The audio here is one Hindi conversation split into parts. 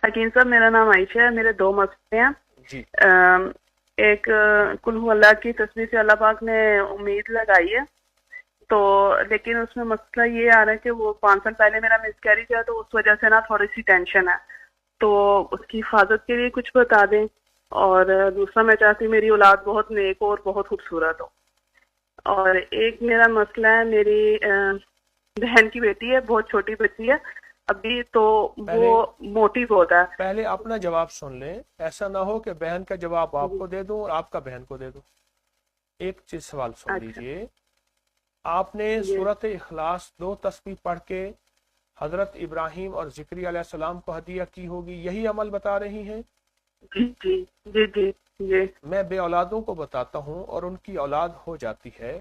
हकीम साहब, मेरा नाम आयशा है। मेरे दो मसले हैं। जी। एक, कुल हु अल्लाह की तस्बीह से अल्लाह पाक ने उम्मीद लगाई है, तो लेकिन उसमें मसला ये आ रहा है कि वो 5 साल पहले मेरा मिसकैरेज है, तो उस वजह से ना थोड़ी सी टेंशन है। तो उसकी हिफाजत के लिए कुछ बता दें। और दूसरा, मैं चाहती हूँ मेरी औलाद बहुत नेक हो और बहुत खूबसूरत हो। और एक मेरा मसला है, मेरी बहन की बेटी है, बहुत छोटी बच्ची है अभी, तो वो पहले मोटी बहुत है। पहले अपना जवाब सुन लें, ऐसा ना हो कि बहन का जवाब जी। आपको दे दूं और आपका बहन को दे दूं। एक चीज सवाल सुन अच्छा। लीजिए। आपने ये। सूरत इखलास 2 तस्बीह पढ़ के हजरत इब्राहिम और जिक्री अलैहिस्सलाम को हदिया की होगी, यही अमल बता रही हैं? जी जी जी जी जी मैं बे औलादों को बताता हूँ और उनकी औलाद हो जाती है,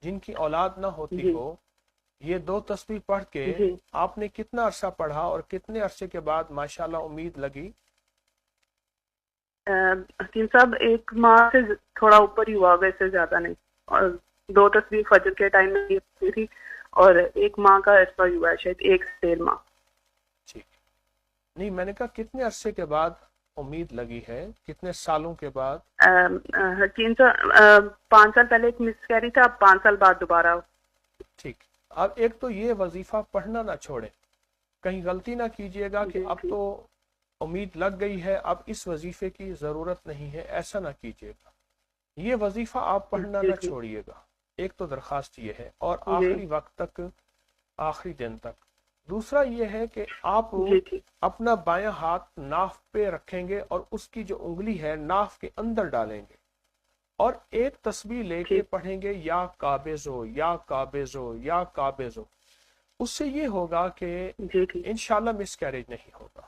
जिनकी औलाद ना होती जी हो। ये 2 तस्बीह पढ़ के जी। आपने कितना अरसा पढ़ा और कितने अरसे के बाद माशाल्लाह उम्मीद लगी? हकीम साहब, 1 माह से थोड़ा ऊपर ही हुआ होगा, इससे ज्यादा नहीं। और 2 तस्वीर फजर के टाइम में हुई थी, और 1 माह का ऐसा हुआ है, शायद 1 से 1.5 माह। ठीक। नहीं, मैंने कहा कितने अरसे के बाद उम्मीद लगी है, कितने सालों के बाद? हकीम साहब, 5 साल पहले एक मिसकैरी था, अब 5 साल बाद दोबारा। ठीक। अब एक तो ये वजीफा पढ़ना ना छोड़े, कहीं गलती ना कीजिएगा कि जी अब जी तो उम्मीद लग गई है, अब इस वजीफे की जरूरत नहीं है, ऐसा ना कीजिएगा। ये वजीफा आप पढ़ना जी ना जी छोड़िएगा। एक तो दरखास्त ये है, और जी आखिरी वक्त तक, आखिरी दिन तक। दूसरा ये है कि आप जी जी अपना बायां हाथ नाफ पे रखेंगे और उसकी जो उंगली है नाफ के अंदर डालेंगे, और एक तस्बीह लेके ठीक। पढ़ेंगे, या काबिजो या काबिजो या काबिजो। उससे ये होगा कि जी जी इंशाल्लाह मिसकैरेज नहीं होगा।